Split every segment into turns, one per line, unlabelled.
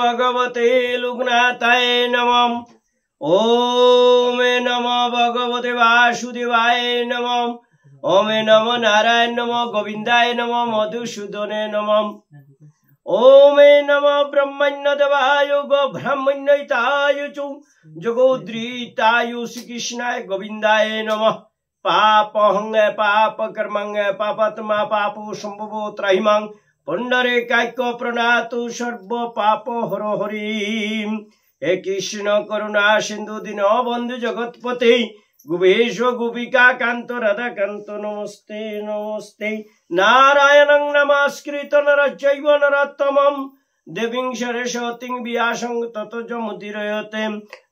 भगवते लुग्नाथाय नमः। ओम नमो भगवते वासुदेवाय नमः। ओम नमो नारायण नमो गोविंदाय नमो मधुसूदने नमः। ओम नमो ब्रह्मण्यदेवाय गो ब्रह्मण्यताय च जगोद्रीताय श्री कृष्णाय गोविंदाय नमः। पापहं पाप कर्मं पापात्मा पापो संभवो त्राहिमां पुंडरीकाक्ष प्रणातु सर्व पाप हर हरि। हे कृष्ण करुणा सिंधु दीनबंधु जगत्पते गोपेश गोपिका कांत राधा कांत नमस्ते नमस्ते। नारायणं नमस्कृत नरं चैव नरोत्तमं देवीं सरस्वतीं व्यासं ततो जमुदीरयते।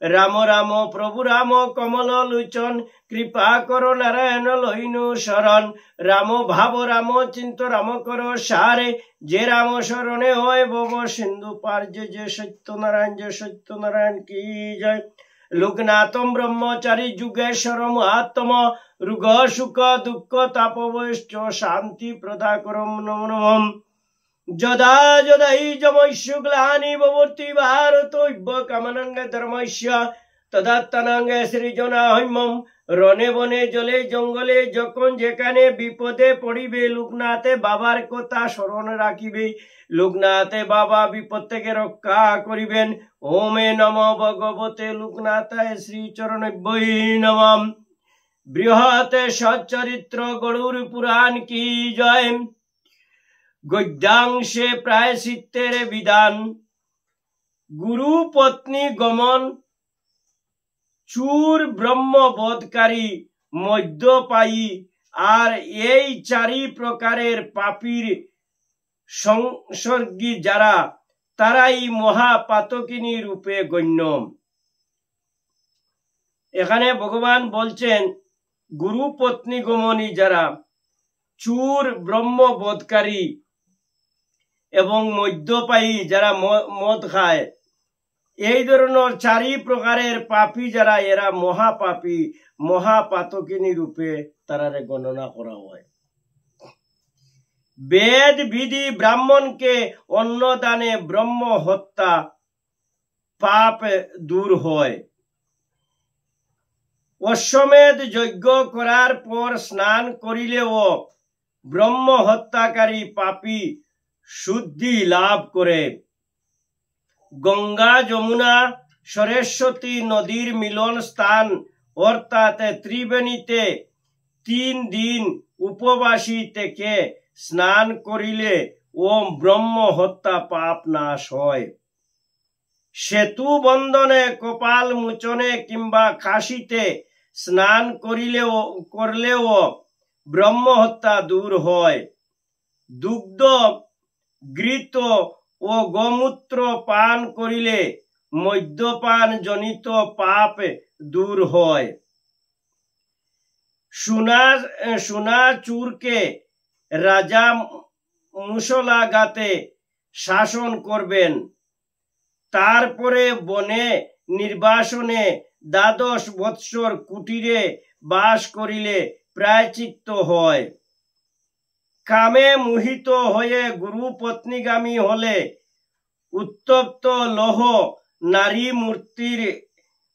राम राम प्रभु राम कमल लोचन कृपा करो नारायण लहिनु शरण। राम भाव राम चिंत राम करो सारे जे राम शरणे होय भव सिंधु पार। जय सत्यनारायण की जय। लोकनाथम ब्रह्मचारी जुगेश्वर महात्मा रुग सुख दुख तापवश्च शांति प्रदाकरम नमो नमः। जदा जदा हि जमस्य ग्लानि भवति भारतो कामनांग धर्मस्य तदात्तानांग सृजनाहैमं। रणे बने जले जंगले যখন যেখানে বিপদে পড়িবে লোকনাথে বাবার কথা স্মরণ রাখিবে। লোকনাথে বাবা বিপদ থেকে রক্ষা করিবেন। ওমে নমো ভগবতে লোকনাথায় শ্রীচরণেভ্যৈ নমঃ। বৃহৎ সচ্চরিত্র গরুর পুরাণ কি জয়। गद्यांशे प्रायश्चित्तेर विधान। गुरु पत्नी गमन चूर ब्रह्मबोधकारी मद्यपायी और এই চারি প্রকারের পাপীর সংসর্গী যারা তারাই মহাপাতকিনী রূপে গণ্য। এখানে ভগবান বলছেন গুরু পত্নী গমনী যারা চূর ব্রহ্মবোধকারী এবং মদ্যপায়ী যারা মদ খায় এই ধরনের চারি প্রকারের পাপী যারা এরা মহাপাপী মহাপাতকিনী রূপে তারারে গণনা করা হয়। বেদ বিধি ব্রাহ্মণকে অন্নদানে ব্রহ্ম হত্যা পাপ দূর হয়। অশ্বমেধ যজ্ঞ করার পর স্নান করিলেও ব্রহ্ম হত্যাকারী পাপী শুদ্ধি লাভ করে। গঙ্গা যমুনা সরস্বতী নদীর মিলন স্থান অর্থাৎ ত্রিবেণীতে 3 দিন উপবাসী থেকে স্নান করিলে ও ব্রহ্ম হত্যা পাপ নাশ হয়। সেতু বন্ধনে কপাল মুচনে কিংবা কাশিতে স্নান করলেও ব্রহ্ম হত্যা দূর হয়। দুগ্ধ ঘৃত ও গোমূত্র পান করিলে মদ্যপান জনিত পাপ দূর হয়। সোনা চূরকে রাজা মুসলাগাতে শাসন করবেন। তারপরে বনে নির্বাসনে 12 বৎসর কুটিরে বাস করিলে প্রায়শ্চিত্ত হয়। কামে মোহিত হয়ে গুরু পত্নীগামী হলে উত্তপ্ত লৌহ নারী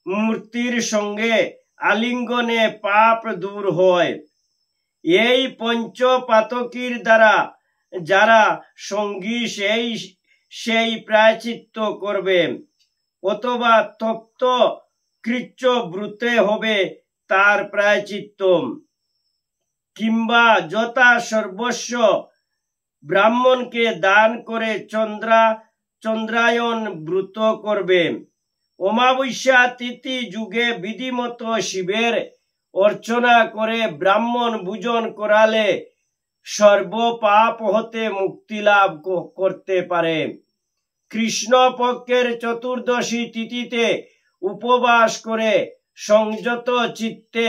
মূর্তির সঙ্গে আলিঙ্গনে পাপ দূর হয়। এই পঞ্চপাতকীর দ্বারা যারা সঙ্গী সেই প্রায়শ্চিত্ত করবে অথবা তপ্ত কৃচ্ছ ব্রুতে হবে তার প্রায়শ্চিত্ত। কিংবা যথা সর্বস্ব ব্রাহ্মণকে দান করে চন্দ্রায়ন ব্রত করবে। অমাবস্যা তিথি যুগে বিধিমত শিবের অর্চনা করে ব্রাহ্মণ ভোজন করালে সর্ব পাপ হতে মুক্তি লাভ করতে পারে। কৃষ্ণ পক্ষের চতুর্দশী তিথিতে উপবাস করে সংযত চিত্তে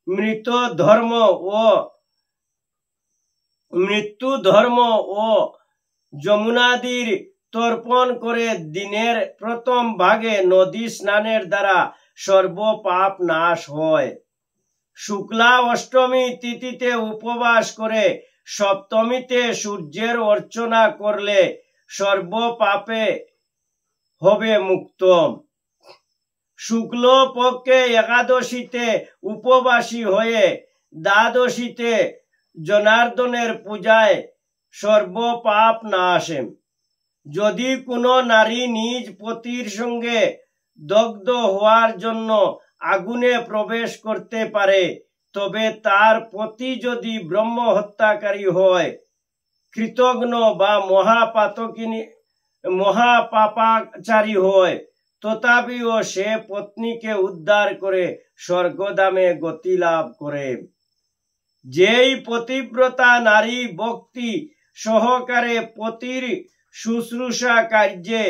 মৃত্যু ধর্ম ও যমুনাদির তর্পণ করে দিনের প্রথম ভাগে নদী স্নানের দ্বারা সর্ব পাপ নাশ হয়। শুক্লা অষ্টমী তিথিতে উপবাস করে সপ্তমীতে সূর্যের অর্চনা করলে সর্ব পাপে হবে মুক্ত। শুক্ল পক্ষে একাদশীতে উপবাসী হয়ে দ্বাদশীতে জনার্দনের পূজায় সর্বপাপ নাশে। যদি কোনো নারী নিজ পতির সঙ্গে দগ্ধ হওয়ার জন্য আগুনে প্রবেশ করতে পারে, তবে তার পতি যদি ব্রহ্ম হত্যাকারী হয়, কৃতঘ্ন বা মহাপাপাচারী হয়, তথাপিও সে পত্নীকে উদ্ধার করে স্বর্গধামে গতি লাভ করে। যেই পতিব্রতা নারী ভক্তি সহকারে পতির শুশ্রূষা কার্যে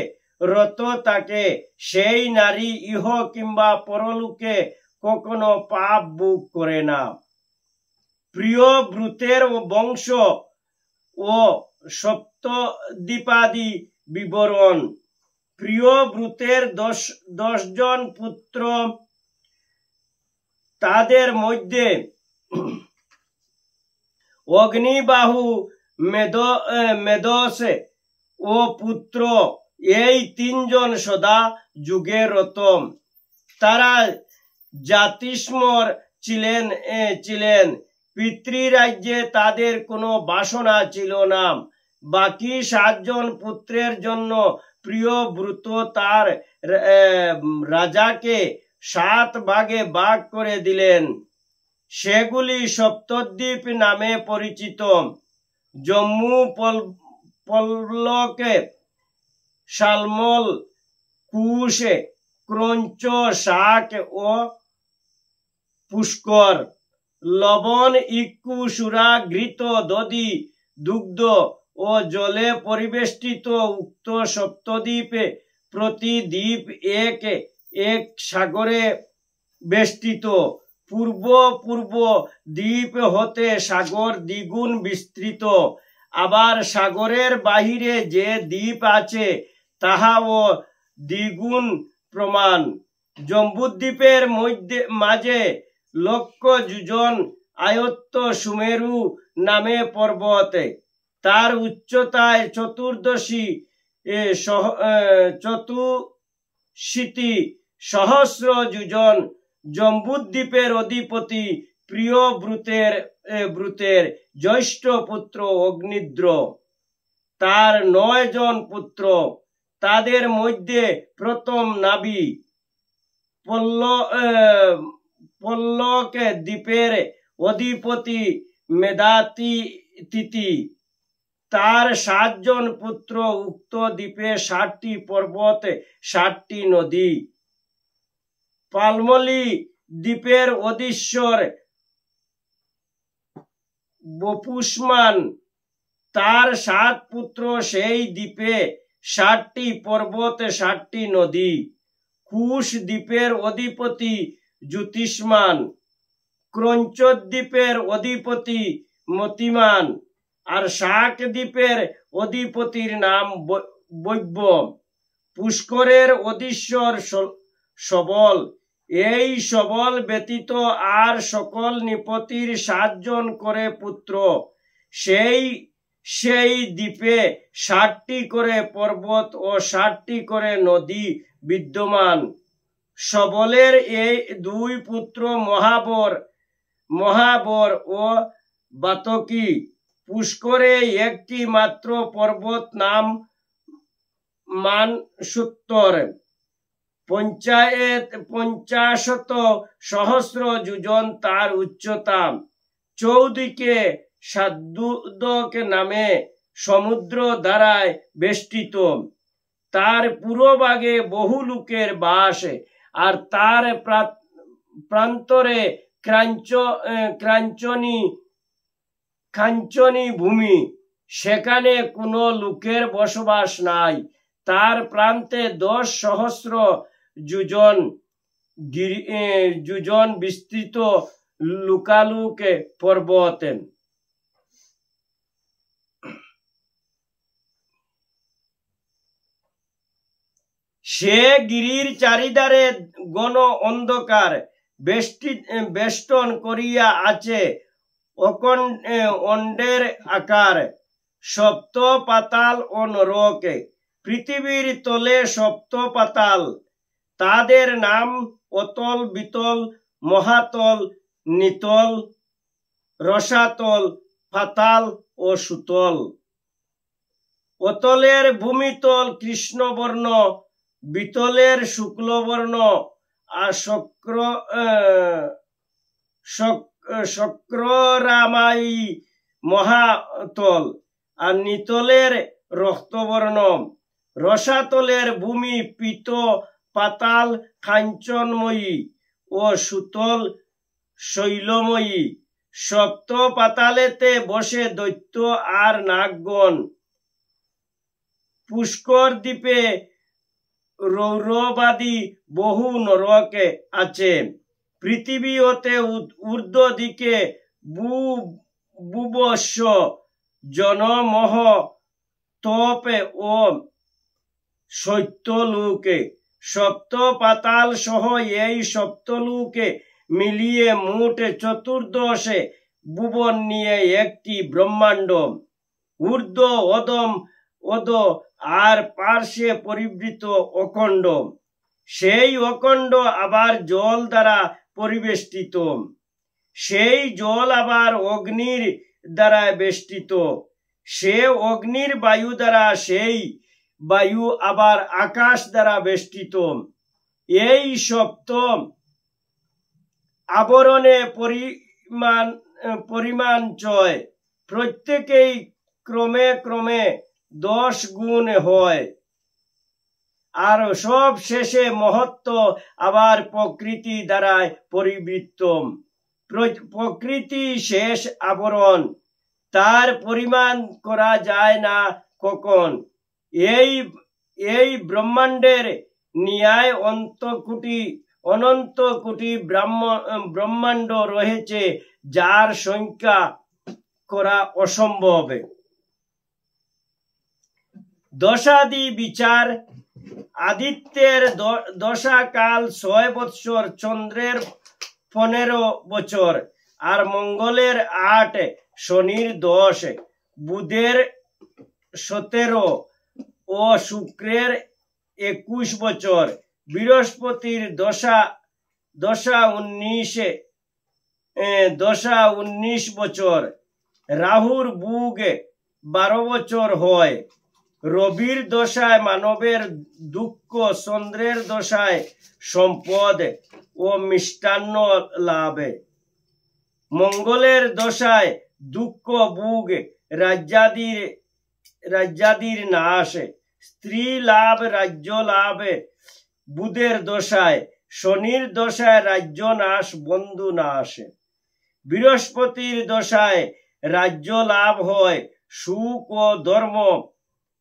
রত থাকে, সেই নারী ইহ কিংবা পরলোকে কখনো পাপ ভোগ করে না। প্রিয় ব্রতের বংশ ও সপ্তদ্বীপাদি বিবরণ। প্রিয় ব্রতের 10 জন পুত্র, তাদের মধ্যে অগ্নিবাহু, মেদস ও পুত্র, এই 3 জন সদা যুগে রত। তারা জাতিস্মর ছিলেন। পিতৃরাজ্যে তাদের কোনো বাসনা ছিল না। বাকি 7 জন পুত্রের জন্য প্রিয় ব্রত তার রাজাকে 7 ভাগে ভাগ করে দিলেন। সেগুলি সপ্তদ্বীপ নামে পরিচিত। জম্মু, পল্লকে, শালমল, কুশ, ক্রঞ্চ, শাক ও পুষ্কর। লবণ, ইক্ষু, সুরা, ঘৃত, দধি, দুগ্ধ ও জলে পরিবেষ্টিত উক্ত সপ্তদ্বীপে প্রতি দ্বীপ এক সাগরে বেষ্টিত। পূর্ব দ্বীপ হতে সাগর দ্বিগুণ বিস্তৃত। আবার সাগরের বাহিরে যে দ্বীপ আছে তাহাও দ্বিগুণ প্রমাণ। জম্বুদ্বীপের মাঝে 1,00,000 যোজন আয়ত্ত সুমেরু নামে পর্বত, তার উচ্চতায় 84 সহস্র যোজন। জম্বুদ্বীপের অধিপতি প্রিয় ব্রতের জ্যৈষ্ঠ পুত্র অগ্নিদ্র। তার 9 জন পুত্র, তাদের মধ্যে প্রথম নাবি পল্লক দ্বীপের অধিপতি মেধাতিথি। তার 7 জন পুত্র। উক্ত দ্বীপে 7টি পর্বত, 7টি নদী। পালমলি দ্বীপের অধীশ্বর বপুষ্মান, তার 7 পুত্র। সেই দ্বীপে 7টি পর্বত, 7টি নদী। কুশ দ্বীপের অধিপতি জ্যোতিষ্মান। ক্রঞ্চ দ্বীপের অধিপতি মতিমান। আর শাক দ্বীপের অধিপতির নাম বৈব্য। পুষ্করের অধীশ্বর সবল। এই সবল ব্যতীত আর সকল নৃপতির 7 জন করে পুত্র। সেই দ্বীপে 7টি করে পর্বত ও 7টি করে নদী বিদ্যমান। সবলের এই 2 পুত্র মহাবর ও বাতকি। পুষ্করে একটি মাত্র পর্বত, নাম মানসোত্তর, 50 সহস্র যোজন তার উচ্চতা। চৌদিকে সাদ্দুদক নামে সমুদ্র দ্বারায় বেষ্টিত। তার পূর্বভাগে বহু লোকের বাস, আর তার প্রান্তরে কাঞ্চনী ভূমি, সেখানে কোনো লোকের বসবাস নাই। তার প্রান্তে 10 সহস্র যোজন বিস্তৃত লুকালুক পর্বত। সে গিরির চারিধারে ঘন অন্ধকার বেষ্টন করিয়া আছে অণ্ডের আকার। সপ্ত পাতাল ও নরক পৃথিবীর তলে সপ্ত পাতাল, তাদের নাম অতল, বিতল, মহাতল, নিতল, রসাতল, পাতাল ও সুতল। অতলের ভূমিতল কৃষ্ণবর্ণ, বিতলের শুক্লবর্ণ, আর শক্ররামায়ী মহাতল, আর নিতলের রক্তবর্ণ। রসাতলের ভূমি পীত, পাতাল কাঞ্চনময়ী ও সুতল শৈলময়ী। সপ্ত পাতালেতে বসে দৈত্য আর নাগগণ। পুষ্কর দ্বীপে রৌরবাদী বহু নরক আছে। পৃথিবী হতে ঊর্ধ্ব দিকে বুবস্ব, জনমোহ, তপে ও সত্যলোকে। সপ্ত পাতাল সহ এই সপ্তলোকে মিলিয়ে মোট 14 ভুবন নিয়ে একটি ব্রহ্মাণ্ড। ঊর্ধ্ব, অধম, অধ আর পার্শ্বে পরিবৃত অখণ্ড। সেই অখণ্ড আবার জল দ্বারা পরিবেষ্টিত। সেই জল আবার অগ্নির দ্বারা বেষ্টিত। সে অগ্নির বায়ু দ্বারা, সেই বায়ু আবার আকাশ দ্বারা বেষ্টিত। এই সপ্ত আবরণে পরিমাঞ্চয় প্রত্যেকেই ক্রমে ক্রমে 10 গুণ হয়। আর সব শেষে মহত্ব আবার প্রকৃতি দ্বারা পরিবৃত্ত। প্রকৃতি শেষ আবরণ, তার পরিমাণ করা যায় না কখন। এই ব্রহ্মাণ্ডের ন্যায় অনন্ত কোটি ব্রহ্মাণ্ড রয়েছে, যার সংখ্যা করা অসম্ভব। দশাদি বিচার। আদিত্যের দশাকাল 6 বৎসর, চন্দ্রের 15 বছর, আর মঙ্গলের 8, শনির 10, বুধের 17 ও শুক্রের 21 বছর। বৃহস্পতির দশা 19 বছর। রাহুর ভোগ 12 বছর হয়। রবির দশায় মানবের দুঃখ, চন্দ্রের দশায় সম্পদ ও মিষ্টান্ন লাভ। মঙ্গলের দশায় দুঃখ, ভোগ, রাজ্যাদির নাশ, স্ত্রী লাভ, রাজ্য লাভ। বুধের দশায়, শনির দশায় রাজ্য নাশ, বন্ধু নাশ। বৃহস্পতির দশায় রাজ্য লাভ হয়, সুখ ও ধর্ম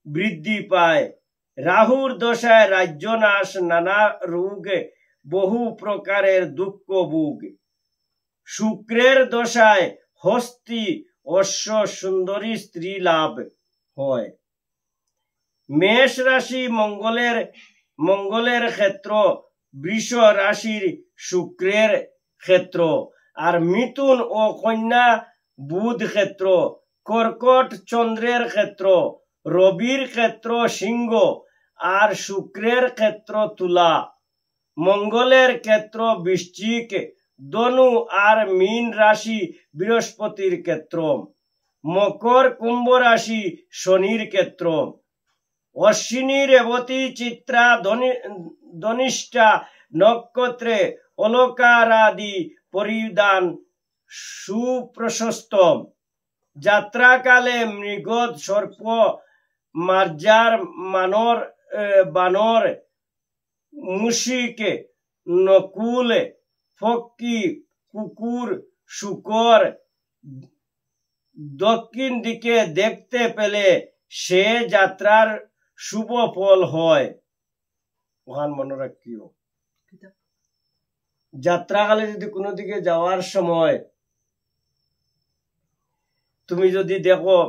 বৃদ্ধি পায়। রাহুর দশায় রাজ্য নাশ, নানা রোগ, বহু প্রকারের দুঃখ ভোগ। শুক্রের দশায় হস্তি, অশ্ব, সুন্দরী স্ত্রী লাভ হয়। মেষ রাশি মঙ্গলের ক্ষেত্র, বৃষ রাশির শুক্রের ক্ষেত্র, আর মিথুন ও কন্যা বুধ ক্ষেত্র। কর্কট চন্দ্রের ক্ষেত্র, রবির ক্ষেত্র সিংহ, আর শুক্রের ক্ষেত্র তুলা। মঙ্গলের ক্ষেত্র বৃশ্চিক, ধনু আর মীন রাশি বৃহস্পতির ক্ষেত্র। মকর, কুম্ভ রাশি শনির ক্ষেত্র। অশ্বিনী, রেবতী, চিত্রা, ধনিষ্ঠা নক্ষত্রে অলকারাদি পরিধান সুপ্রশস্ত। যাত্রাকালে মৃগদ, সর্প, মার্জার, বানর, মুশিক, নকুল, ফক্কি, কুকুর, শূকর দক্ষিণ দিকে দেখতে পেলে সে যাত্রার শুভ ফল হয়। ওখান মনে রাখিও, যাত্রাকালে যদি কোনো দিকে যাওয়ার সময় তুমি যদি দেখো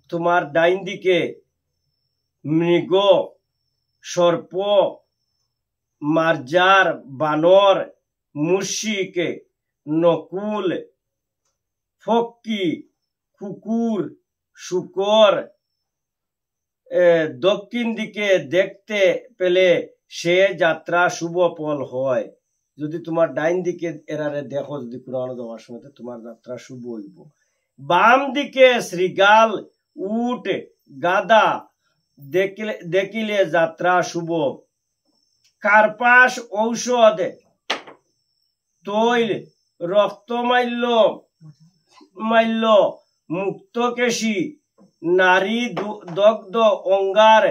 তোমার ডাইন দিকে মৃগ, সর্প, মার্জার, বানর, মুশিক, নকুল, ফক্কি, কুকুর, শূকর দক্ষিণ দিকে দেখতে পেলে সে যাত্রা শুভ ফল হয়। যদি তোমার ডাইন দিকে এরারে দেখো, যদি কোনো যাওয়ার সময় তোমার যাত্রা শুভ হইব। বাম দিকে শৃগাল, উট, গাদা দেখিলে যাত্রা শুভ। কার্পাস, ঔষধ, তৈল, রক্তমাল্য, মুক্তকেশী, নারী দগ্ধ অঙ্গার,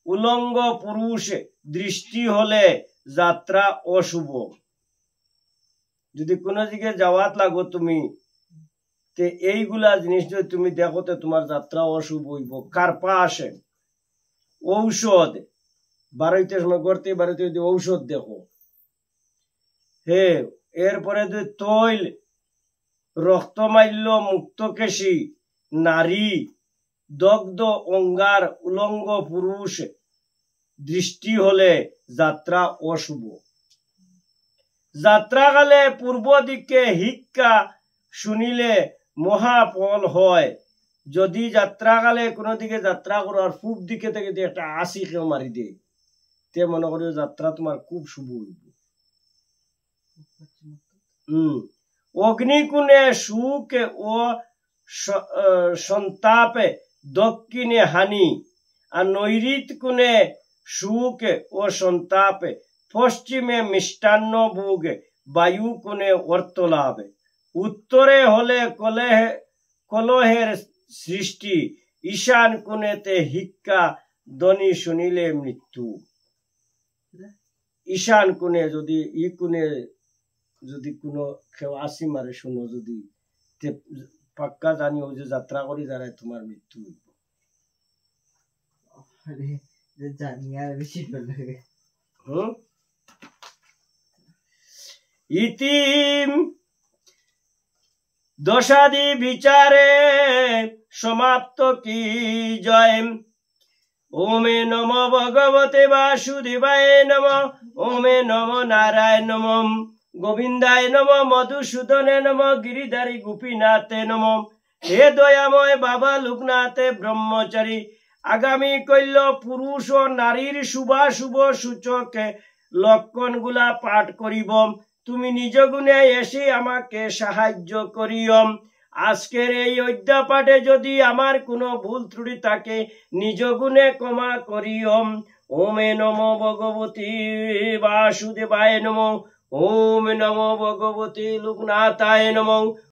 উলঙ্গ পুরুষ দৃষ্টি হলে যাত্রা অশুভ। যদি কোনো দিকে যাওয়াত লাগো তুমি, তে এইগুলা জিনিস যদি তুমি দেখো তো তোমার যাত্রা অশুভ হইব। কার্পাস, ঔষধ, বারোইতে সময় করতে বারোইতে যদি ঔষধ দেখো, হে, এরপরে যদি তৈল, রক্তমাল্য, মুক্তকেশী, নারী দগ্ধ অঙ্গার, উলঙ্গ পুরুষ দৃষ্টি হলে যাত্রা অশুভ। যাত্রাকালে পূর্ব দিকে হিক্কা শুনিলে মহাফল হয়। যদি যাত্রাকালে কোনো দিকে যাত্রা করো আর পূব দিকে থেকে একটা আসি কেউ মারি দে, তে মনে করি যাত্রা তোমার খুব শুভ হইব। অগ্নিকুণে সুখ ও সন্তাপে দক্ষিণে হানি, আর নৈরিত কোণে সুখ ও সন্তাপে পশ্চিমে মিষ্টান্ন ভোগ, বায়ু কোণে অর্থ লাভ। উত্তরে হলে কলহের সৃষ্টি, ঈশান কোণেতে হিক্কা ধ্বনি শুনিলে মৃত্যু। ঈশান কোণে যদি কোণে যদি কোনো কেউ আসি মারে শুনো, যদি পাক্কা জানিও যে যাত্রা করি যারা তোমার মৃত্যু হইব। ইতিম দশাদি বিচারে সমাপ্ত কি জয়। ওমে নম ভগবতে বাসুদেবায় নম, ওমে নম নারায়ণ নম, গোবিন্দায় নম, মধুসূদনে নম, গিরিধারী গোপীনাথে নম। হে দয়াময় বাবা লোকনাথে ব্রহ্মচারী, আগামী কল্য পুরুষ ও নারীর শুভাশুভ সূচকে লক্ষণ গুলা পাঠ করিব। তুমি নিজ গুণে এসে আমাকে সাহায্য করিও। আজকের এই অধ্যাপাঠে যদি আমার কোনো ভুল ত্রুটি থাকে নিজ গুণে ক্ষমা করিও। ওমে নম ভগবতী বাসুদেবায় নম, ওম নম ভগবতী লোকনাথায় নম।